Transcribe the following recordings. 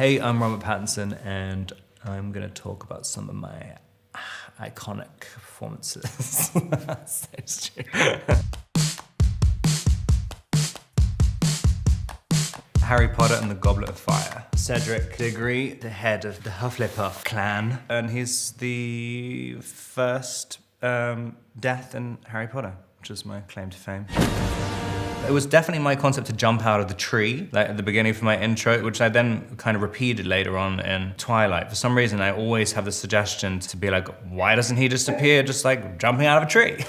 Hey, I'm Robert Pattinson, and I'm gonna talk about some of my iconic performances. Harry Potter and the Goblet of Fire. Cedric Diggory, the head of the Hufflepuff clan, and he's the first death in Harry Potter, which is my claim to fame. It was definitely my concept to jump out of the tree, like at the beginning for my intro, which I then kind of repeated later on in Twilight. For some reason, I always have the suggestion to be like, why doesn't he just appear just like jumping out of a tree?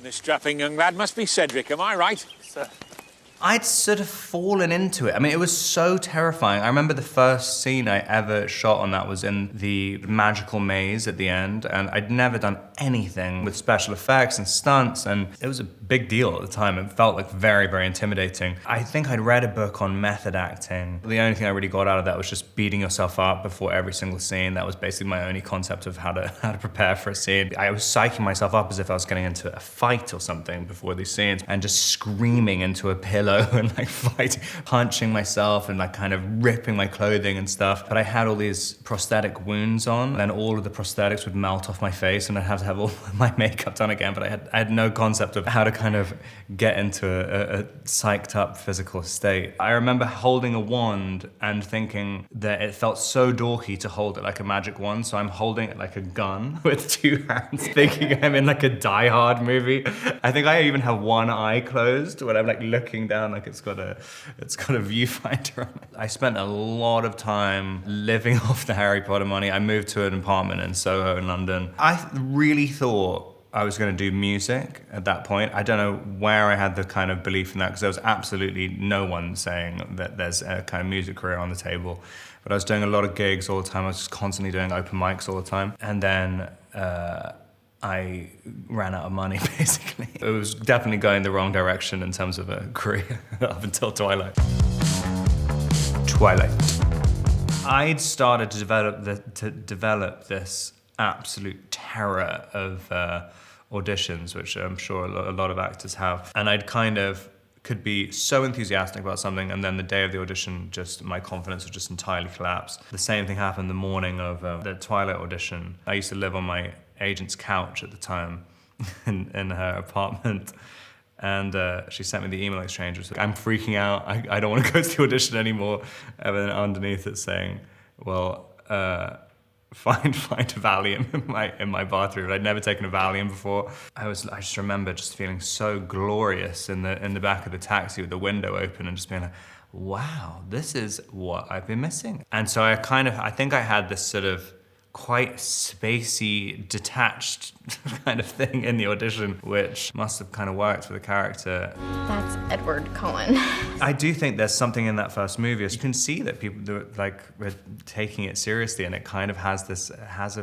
This strapping young lad must be Cedric, am I right? Sir. I'd sort of fallen into it. I mean, it was so terrifying. I remember the first scene I ever shot on that was in the magical maze at the end, and I'd never done anything with special effects and stunts, and it was a big deal at the time. It felt like very, very intimidating. I think I'd read a book on method acting. The only thing I really got out of that was just beating yourself up before every single scene. That was basically my only concept of how to prepare for a scene. I was psyching myself up as if I was getting into a fight or something before these scenes, and just screaming into a pillow and like fighting, punching myself and like kind of ripping my clothing and stuff. But I had all these prosthetic wounds on, and all of the prosthetics would melt off my face, and I'd have to have all my makeup done again. But I had no concept of how to kind of get into a psyched up physical state. I remember holding a wand and thinking that it felt so dorky to hold it like a magic wand, so I'm holding it like a gun with two hands, thinking I'm in like a Die Hard movie. I think I even have one eye closed when I'm like looking down, like it's got a viewfinder on it. I spent a lot of time living off the Harry Potter money. I moved to an apartment in Soho in London. I really thought I was going to do music at that point. I don't know where I had the kind of belief in that, because there was absolutely no one saying that there's a kind of music career on the table. But I was doing a lot of gigs all the time. I was just constantly doing open mics all the time. And then I ran out of money, basically. It was definitely going the wrong direction in terms of a career up until Twilight. I'd started to develop this absolute terror of auditions, which I'm sure a lot of actors have. And I'd kind of could be so enthusiastic about something, and then the day of the audition, just my confidence would just entirely collapse. The same thing happened the morning of the Twilight audition. I used to live on my agent's couch at the time in her apartment, and she sent me the email exchange. It was like, I'm freaking out, I don't want to go to the audition anymore. And then underneath it saying, well, find a Valium in my bathroom. I'd never taken a Valium before. I just remember just feeling so glorious in the back of the taxi with the window open and just being like, wow, this is what I've been missing. And so I think I had this sort of quite spacey, detached kind of thing in the audition, which must have kind of worked for the character. That's Edward Cullen. I do think there's something in that first movie. You can see that people were taking it seriously, and it kind of has it has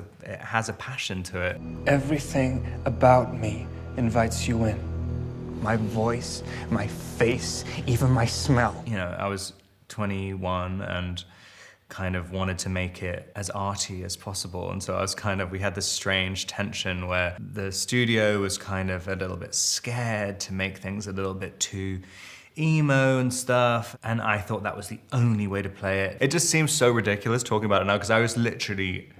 a passion to it. Everything about me invites you in. My voice, my face, even my smell. You know, I was 21 and kind of wanted to make it as arty as possible. And so we had this strange tension where the studio was kind of a little bit scared to make things a little bit too emo and stuff. And I thought that was the only way to play it. It just seems so ridiculous talking about it now, because I was literally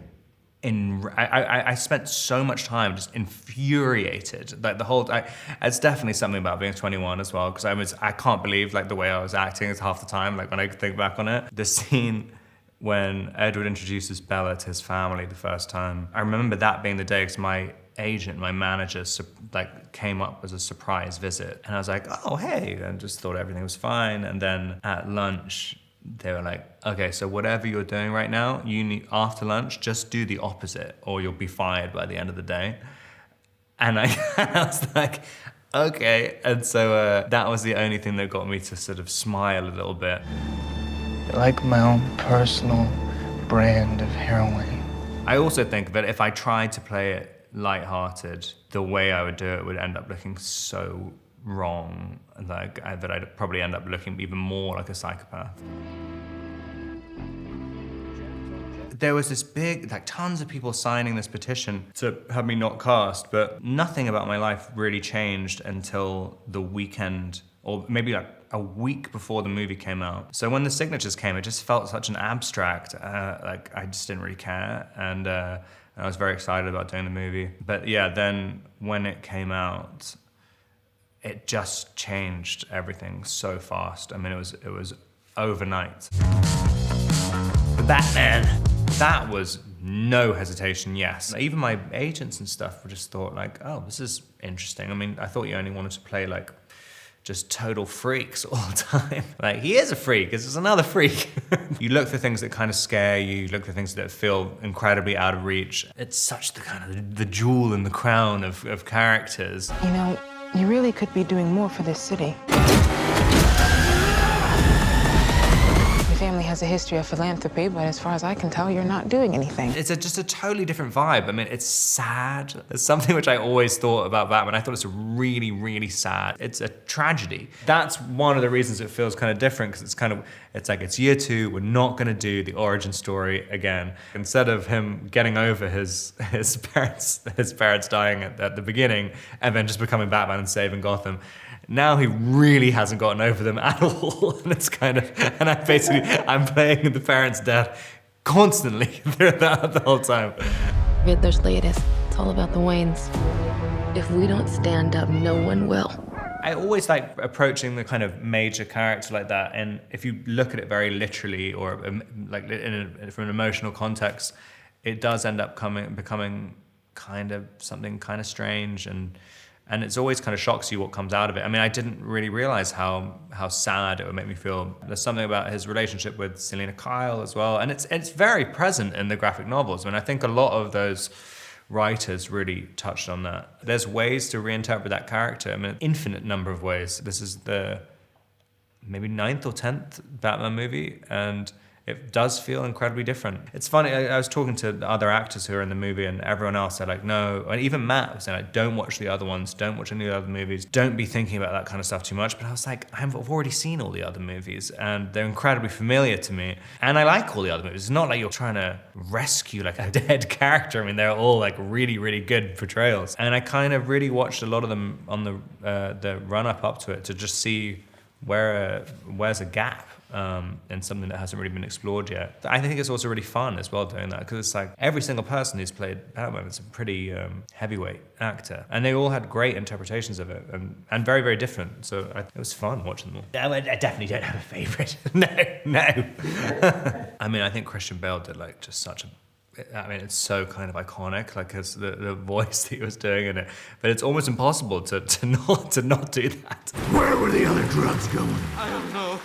I spent so much time just infuriated. Like it's definitely something about being 21 as well, because I can't believe like the way I was acting is half the time, like when I think back on it. The scene when Edward introduces Bella to his family the first time, I remember that being the day, because my agent, my manager, came up as a surprise visit. And I was like, oh, hey, and just thought everything was fine. And then at lunch, they were like, okay, so whatever you're doing right now, you need, after lunch, just do the opposite, or you'll be fired by the end of the day. And I was like, okay. And so that was the only thing that got me to sort of smile a little bit. Like my own personal brand of heroin. I also think that if I tried to play it lighthearted, the way I would do it would end up looking so wrong, that I'd probably end up looking even more like a psychopath. There was this big, tons of people signing this petition to have me not cast, but nothing about my life really changed until the weekend, or maybe a week before the movie came out. So when the signatures came, it just felt such an abstract, like I just didn't really care. And I was very excited about doing the movie. But yeah, then when it came out, it just changed everything so fast. I mean, it was overnight. The Batman, that was no hesitation, yes. Even my agents and stuff just thought like, oh, this is interesting. I mean, I thought you only wanted to play like just total freaks all the time. Like, he is a freak, this is another freak. You look for things that kind of scare you look for things that feel incredibly out of reach. It's such the kind of the jewel in the crown of characters. You know, you really could be doing more for this city. Your family has a history of philanthropy, but as far as I can tell, you're not doing anything. It's just a totally different vibe. I mean, it's sad. It's something which I always thought about Batman. I thought it's really, really sad. It's a tragedy. That's one of the reasons it feels kind of different, because it's like it's year 2, we're not gonna do the origin story again. Instead of him getting over his parents dying at the beginning and then just becoming Batman and saving Gotham, now he really hasn't gotten over them at all. And it's kind of, and I'm playing the parents' death constantly throughout the whole time. Riddler's latest, it's all about the Waynes. If we don't stand up, no one will. I always like approaching the kind of major character like that, and if you look at it very literally or like from an emotional context, it does end up becoming kind of something kind of strange, and it's always kind of shocks you what comes out of it. I mean, I didn't really realize how sad it would make me feel. There's something about his relationship with Selena Kyle as well, and it's very present in the graphic novels. I mean, I think a lot of those writers really touched on that. There's ways to reinterpret that character. I mean, an infinite number of ways. This is the maybe 9th or 10th Batman movie, and it does feel incredibly different. It's funny, I was talking to the other actors who are in the movie, and everyone else said like, no, and even Matt was saying like, don't watch the other ones, don't watch any of the other movies, don't be thinking about that kind of stuff too much. But I was like, I've already seen all the other movies, and they're incredibly familiar to me. And I like all the other movies. It's not like you're trying to rescue like a dead character. I mean, they're all like really, really good portrayals. And I kind of really watched a lot of them on the run up to it to just see where's a gap in something that hasn't really been explored yet. I think it's also really fun as well doing that, because it's like every single person who's played Batman is a pretty heavyweight actor, and they all had great interpretations of it, and very, very different. So it was fun watching them all. I definitely don't have a favorite. No. I mean, I think Christian Bale did like just such a, I mean, it's so kind of iconic, like the voice that he was doing in it. But it's almost impossible to not do that. Where were the other drugs going? I don't know.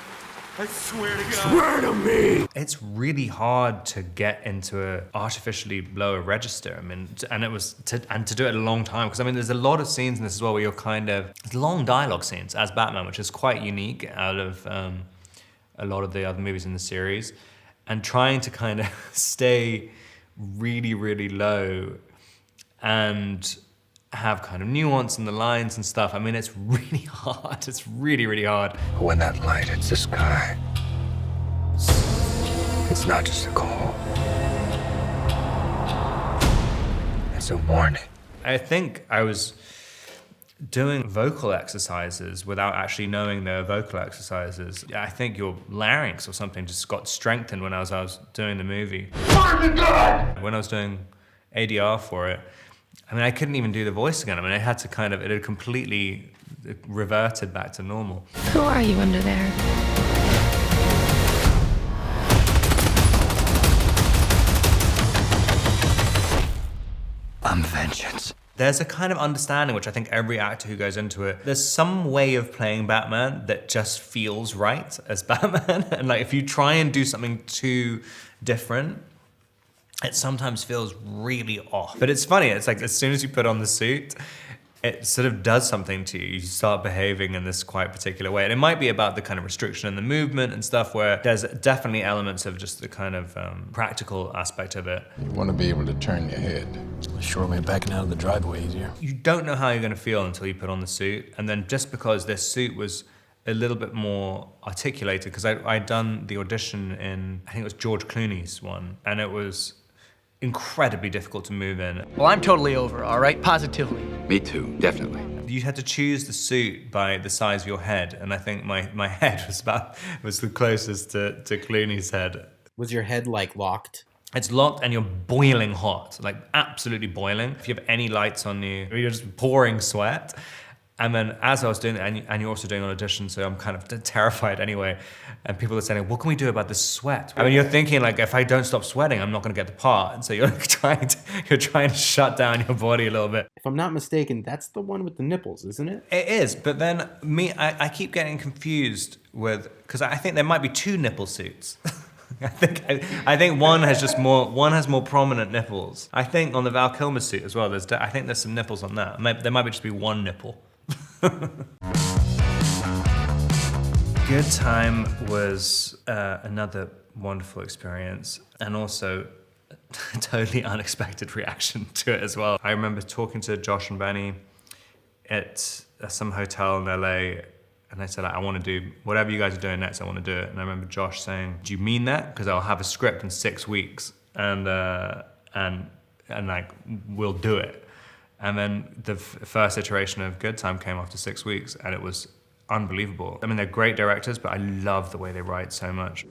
I swear to God. Swear to me! It's really hard to get into a artificially lower register. I mean, to do it a long time, because I mean, there's a lot of scenes in this as well where you're kind of, long dialogue scenes as Batman, which is quite unique out of a lot of the other movies in the series, and trying to kind of stay really, really low and have kind of nuance in the lines and stuff. I mean, it's really hard. It's really, really hard. When that light hits the sky, it's not just a call. It's a warning. I think I was doing vocal exercises without actually knowing they were vocal exercises. I think your larynx or something just got strengthened when I was doing the movie. When I was doing ADR for it, I mean, I couldn't even do the voice again. I mean, I had to kind of, it had completely reverted back to normal. Who are you under there? I'm vengeance. There's a kind of understanding, which I think every actor who goes into it, there's some way of playing Batman that just feels right as Batman. And like, if you try and do something too different, it sometimes feels really off. But it's funny, it's like as soon as you put on the suit, it sort of does something to you. You start behaving in this quite particular way. And it might be about the kind of restriction in the movement and stuff, where there's definitely elements of just the kind of practical aspect of it. You want to be able to turn your head. Sure made backing out of the driveway easier. You don't know how you're gonna feel until you put on the suit. And then just because this suit was a little bit more articulated, because I'd done the audition in, I think it was George Clooney's one, and it was incredibly difficult to move in. Well, I'm totally over, all right? Positively. Me too, definitely. You had to choose the suit by the size of your head, and I think my head was the closest to Clooney's head. Was your head like locked? It's locked and you're boiling hot, like absolutely boiling. If you have any lights on you, you're just pouring sweat. And then as I was doing it, and you're also doing an audition, so I'm kind of terrified anyway. And people are saying, what can we do about this sweat? I mean, you're thinking like, if I don't stop sweating, I'm not gonna get the part. And so you're trying to shut down your body a little bit. If I'm not mistaken, that's the one with the nipples, isn't it? It is, but then I keep getting confused with, because I think there might be two nipple suits. I think one has more prominent nipples. I think on the Val Kilmer suit as well, I think there's some nipples on that. There might just be one nipple. Good Time was another wonderful experience, and also a totally unexpected reaction to it as well. I remember talking to Josh and Benny at some hotel in LA, and I said, I want to do whatever you guys are doing next, I want to do it. And I remember Josh saying, do you mean that? Because I'll have a script in 6 weeks, and like, we'll do it. And then the first iteration of Good Time came after 6 weeks, and it was unbelievable. I mean, they're great directors, but I love the way they write so much.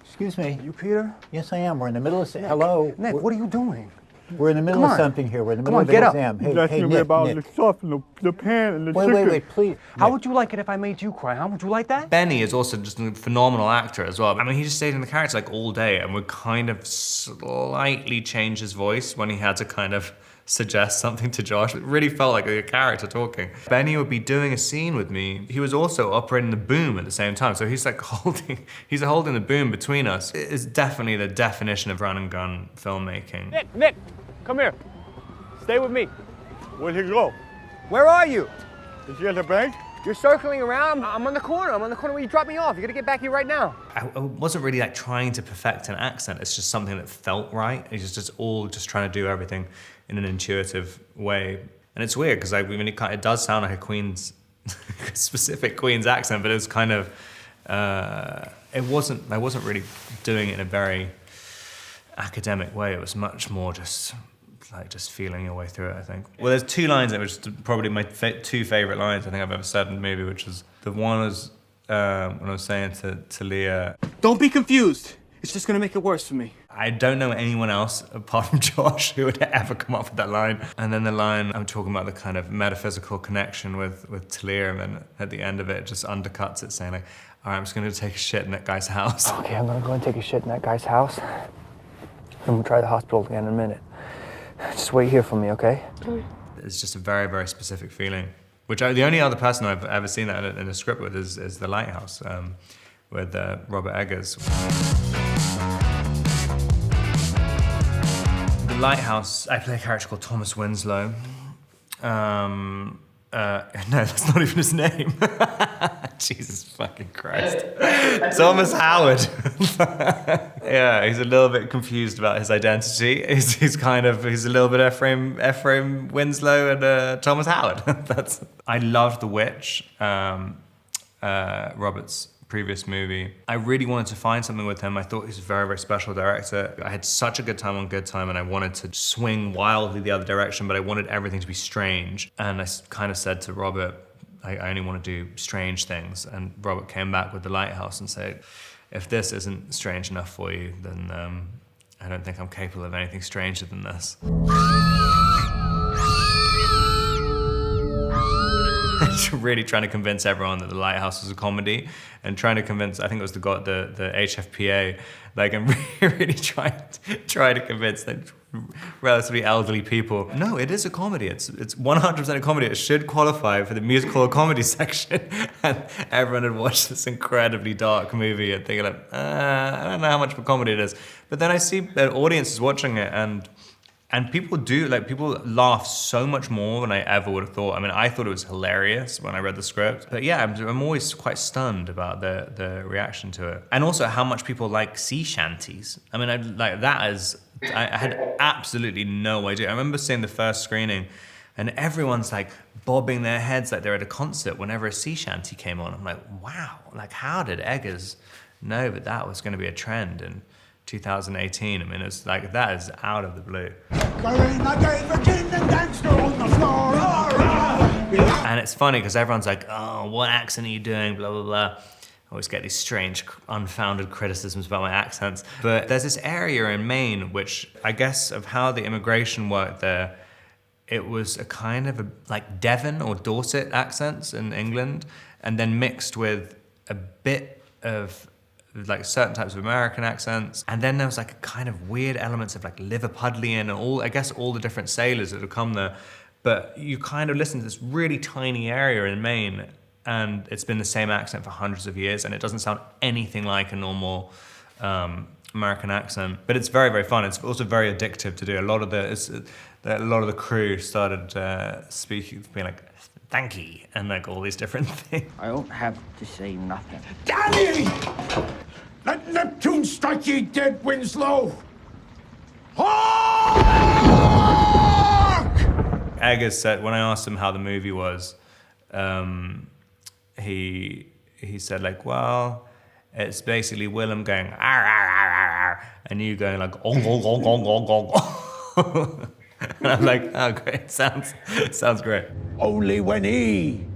Excuse me. You Peter? Yes, I am. We're in the middle of... Hello. Nick, what are you doing? We're in the middle of something here. We're in the middle of an exam. Hey, Nick, about Nick. the stuff and the pan and the chicken. Wait, please. How would you like it if I made you cry, huh? Would you like that? Benny is also just a phenomenal actor as well. I mean, he just stayed in the character like all day and would kind of slightly change his voice when he had to kind of suggest something to Josh. It really felt like a character talking. Benny would be doing a scene with me. He was also operating the boom at the same time. So he's like holding the boom between us. It's definitely the definition of run and gun filmmaking. Nick, come here. Stay with me. Where'd he go? Where are you? Is he at the bank? You're circling around. I'm on the corner. I'm on the corner where you dropped me off. You gotta get back here right now. I wasn't really like trying to perfect an accent. It's just something that felt right. It's just all just trying to do everything in an intuitive way. And it's weird because it does sound like a Queen's, specific Queen's accent, but it was kind of, I wasn't really doing it in a very academic way. It was much more just feeling your way through it, I think. Well, there's two lines that were just probably my two favorite lines I think I've ever said in the movie, which was, the one was when I was saying to Leah, Don't be confused. It's just gonna make it worse for me. I don't know anyone else apart from Josh who would ever come up with that line. And then the line, I'm talking about the kind of metaphysical connection with Talia, and then at the end of it just undercuts it, saying like, all right, I'm just gonna take a shit in that guy's house. Okay, I'm gonna go and take a shit in that guy's house. I'm gonna try the hospital again in a minute. Just wait here for me, okay? It's just a very, very specific feeling, which the only other person I've ever seen that in a script with is The Lighthouse, with Robert Eggers. The Lighthouse, I play a character called Thomas Winslow. No, that's not even his name. Jesus fucking Christ. Thomas Howard. Yeah, he's a little bit confused about his identity. He's a little bit Ephraim Winslow and Thomas Howard. I loved The Witch, Robert's previous movie. I really wanted to find something with him. I thought he's a very, very special director. I had such a good time on Good Time, and I wanted to swing wildly the other direction, but I wanted everything to be strange. And I kind of said to Robert, I only want to do strange things. And Robert came back with The Lighthouse and said, if this isn't strange enough for you, then I don't think I'm capable of anything stranger than this. Really trying to convince everyone that The Lighthouse was a comedy, and trying to convince, I think it was the HFPA, like, I'm really trying to convince like relatively elderly people, no, it is a comedy. It's 100% a comedy. It should qualify for the musical or comedy section. And everyone had watched this incredibly dark movie and thinking like, I don't know how much of a comedy it is. But then I see the audiences watching it, and people laugh so much more than I ever would have thought. I mean, I thought it was hilarious when I read the script. But yeah, I'm always quite stunned about the reaction to it. And also how much people like sea shanties. I mean, I had absolutely no idea. I remember seeing the first screening and everyone's like bobbing their heads like they're at a concert whenever a sea shanty came on. I'm like, wow, like how did Eggers know that was gonna be a trend? And 2018. I mean, it's like, that is out of the blue. And it's funny because everyone's like, oh, what accent are you doing, blah, blah, blah. I always get these strange, unfounded criticisms about my accents. But there's this area in Maine, which I guess of how the immigration worked there, it was a kind of like Devon or Dorset accents in England, and then mixed with a bit of like certain types of American accents. And then there was like a kind of weird elements of like Liverpudlian and all, I guess all the different sailors that have come there. But you kind of listen to this really tiny area in Maine, and it's been the same accent for hundreds of years, and it doesn't sound anything like a normal American accent. But it's very, very fun. It's also very addictive to do. A lot of the crew started being like, thank you, and like all these different things. I don't have to say nothing. Danny! Let Neptune strike ye dead, Winslow! Hark! Eggers said, when I asked him how the movie was, he said like, well, it's basically Willem going, arr, arr, arr, arr, and you going like, ong, ong, ong, ong, ong, ong. And I'm like, oh, great, sounds great. Only when he,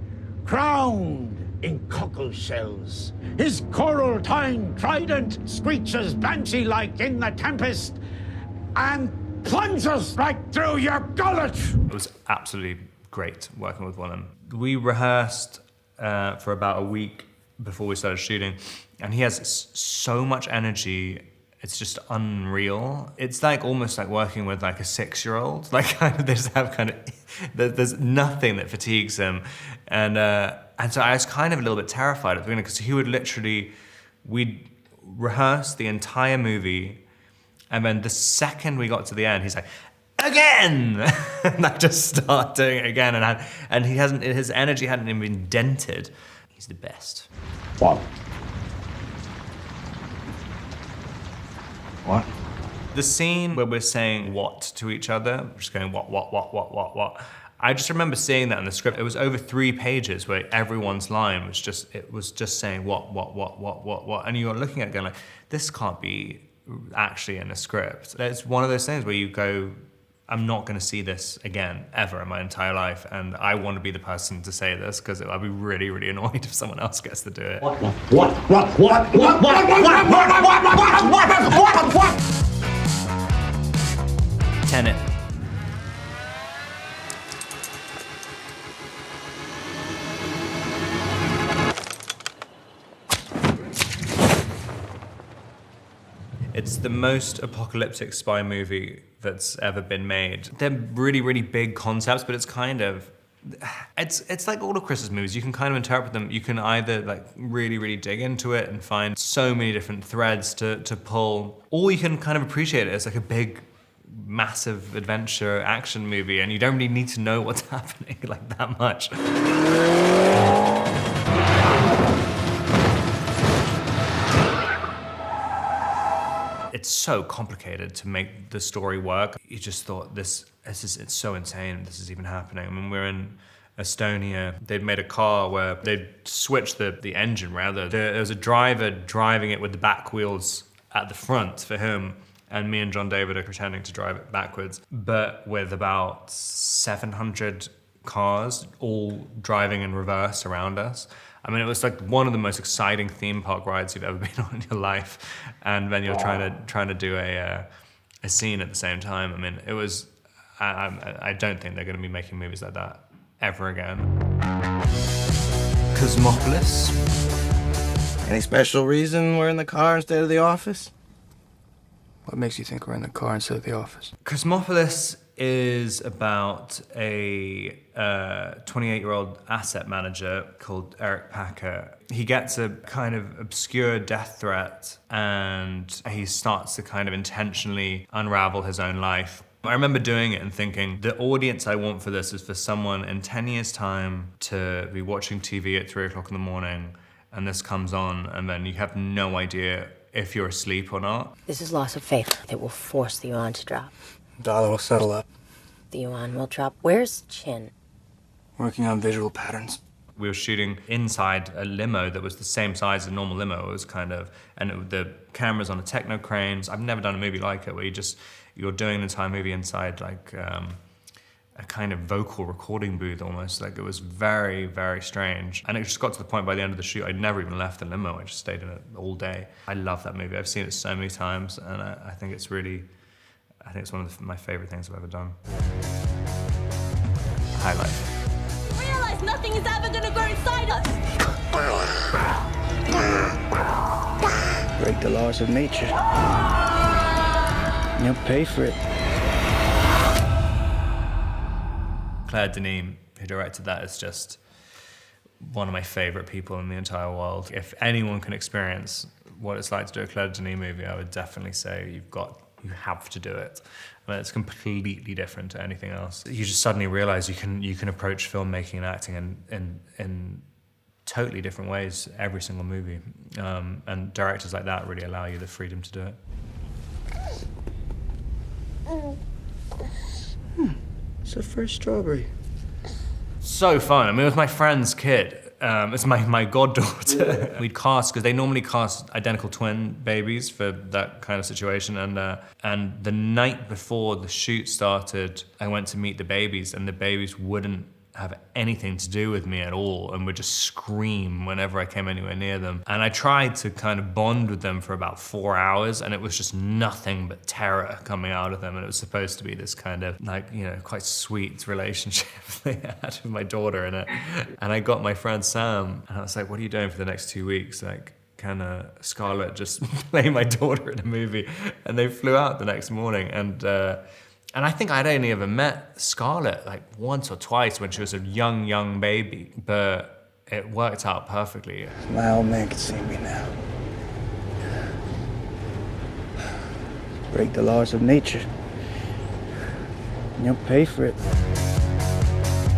crowned in cockle shells, his coral-tined trident screeches banshee-like in the tempest and plunges right through your gullet. It was absolutely great working with Willem. We rehearsed for about a week before we started shooting, and he has so much energy. It's just unreal. It's like almost like working with like a 6-year-old. Like kind of, they just have kind of, there's nothing that fatigues him. And so I was kind of a little bit terrified at the beginning because he would literally, we'd rehearse the entire movie, and then the second we got to the end, he's like, again! And I just start doing it again, and his energy hadn't even been dented. He's the best. What? What? The scene where we're saying what to each other, just going what. I just remember seeing that in the script. It was over 3 pages where everyone's line was just saying what. And you're looking at it going like, this can't be actually in a script. It's one of those things where you go, I'm not going to see this again, ever in my entire life. And I want to be the person to say this because I'll be really, really annoyed if someone else gets to do it. What? Tenet. It's the most apocalyptic spy movie that's ever been made. They're really, really big concepts, but it's kind of, it's like all of Chris's movies. You can kind of interpret them. You can either like really, really dig into it and find so many different threads to pull, or you can kind of appreciate it as like a big, massive adventure action movie, and you don't really need to know what's happening like that much. It's so complicated to make the story work. You just thought it's so insane this is even happening. I mean, we're in Estonia. They'd made a car where they'd switched the engine rather. There was a driver driving it with the back wheels at the front for him, and me and John David are pretending to drive it backwards, but with about 700 cars all driving in reverse around us. I mean, it was like one of the most exciting theme park rides you've ever been on in your life, and then you're trying to do a scene at the same time. I mean, it was. I don't think they're going to be making movies like that ever again. Cosmopolis. Any special reason we're in the car instead of the office? What makes you think we're in the car instead of the office? Cosmopolis is about a 28-year-old asset manager called Eric Packer. He gets a kind of obscure death threat, and he starts to kind of intentionally unravel his own life. I remember doing it and thinking, the audience I want for this is for someone in 10 years' time to be watching TV at 3 o'clock in the morning, and this comes on, and then you have no idea if you're asleep or not. This is loss of faith that will force the yuan to drop. Dollar will settle up. The yuan will drop. Where's Chin? Working on visual patterns. We were shooting inside a limo that was the same size as a normal limo. It was kind of, the camera's on a techno crane. I've never done a movie like it where you're doing the entire movie inside like a kind of vocal recording booth almost. Like it was very, very strange. And it just got to the point by the end of the shoot, I'd never even left the limo. I just stayed in it all day. I love that movie. I've seen it so many times, and I think it's really, it's one of my favorite things I've ever done. Highlight. You realize nothing is ever gonna grow inside us. Break the laws of nature. You'll pay for it. Claire Denis, who directed that, is just one of my favorite people in the entire world. If anyone can experience what it's like to do a Claire Denis movie, I would definitely say you have to do it. I mean, it's completely different to anything else. You just suddenly realize you can approach filmmaking and acting in totally different ways every single movie. And directors like that really allow you the freedom to do it. It's the first strawberry. So fun. I mean, it was my friend's kid. It's my goddaughter. We'd cast, because they normally cast identical twin babies for that kind of situation. And the night before the shoot started, I went to meet the babies, and the babies wouldn't have anything to do with me at all and would just scream whenever I came anywhere near them. And I tried to kind of bond with them for about 4 hours, and it was just nothing but terror coming out of them. And it was supposed to be this kind of quite sweet relationship they had with my daughter in it. And I got my friend Sam, and I was like, what are you doing for the next 2 weeks? Like, can Scarlett just play my daughter in a movie? And they flew out the next morning, and I think I'd only ever met Scarlett like once or twice when she was a young baby, but it worked out perfectly. My old man can see me now. Break the laws of nature. You'll pay for it.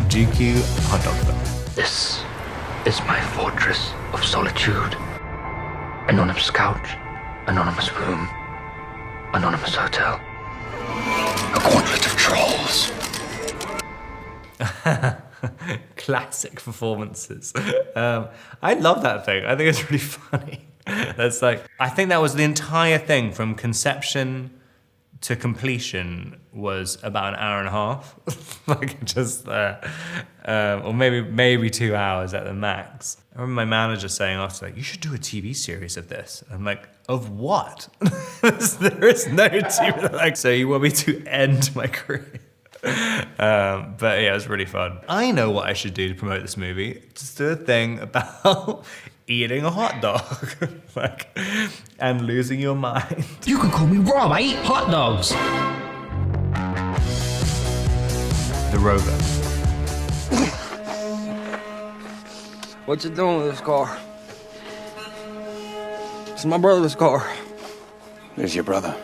GQ hot dog film. This is my fortress of solitude. Anonymous couch, anonymous room, anonymous hotel. A quantlet of trolls. Classic performances. I love that thing. I think it's really funny. That's like, I think that was the entire thing from conception to completion was about an hour and a half. Like just, or maybe 2 hours at the max. I remember my manager saying after, like, you should do a TV series of this. I'm like, of what? There is no TV. Like, so you want me to end my career? But yeah, it was really fun. I know what I should do to promote this movie. Just do a thing about eating a hot dog, like, and losing your mind. You can call me Rob, I eat hot dogs. The Rover. What you doing with this car? It's my brother's car. Where's your brother?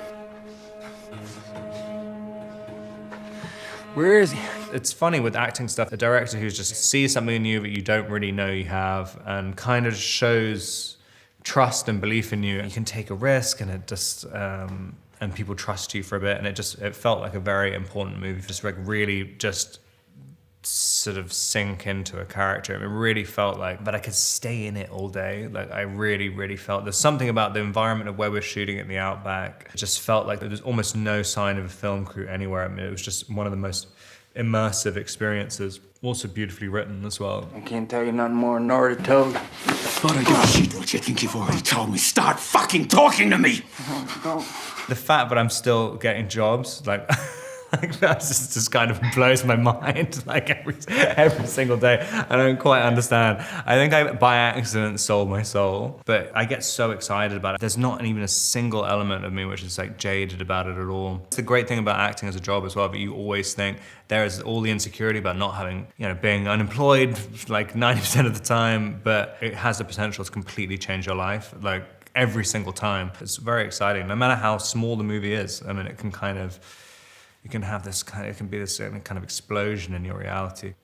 Where is he? It's funny with acting stuff, the director who just sees something in you that you don't really know you have and kind of shows trust and belief in you. You can take a risk, and it just, and people trust you for a bit, and it felt like a very important movie, just like really just sort of sink into a character. It really felt like, but I could stay in it all day. Like I really felt, there's something about the environment of where we're shooting in the outback. It just felt like there was almost no sign of a film crew anywhere. I mean, it was just one of the most immersive experiences. Also beautifully written as well. I can't tell you nothing more than already told. I don't give a shit what you think you've already told me. Start fucking talking to me! The fact that I'm still getting jobs, like, that just kind of blows my mind, like every single day. I don't quite understand. I think I, by accident, sold my soul, but I get so excited about it. There's not even a single element of me which is like jaded about it at all. It's the great thing about acting as a job as well, but you always think there is all the insecurity about not having, being unemployed like 90% of the time, but it has the potential to completely change your life, like every single time. It's very exciting, no matter how small the movie is. I mean, it can kind of, you can have this kind of, it can be this kind of explosion in your reality.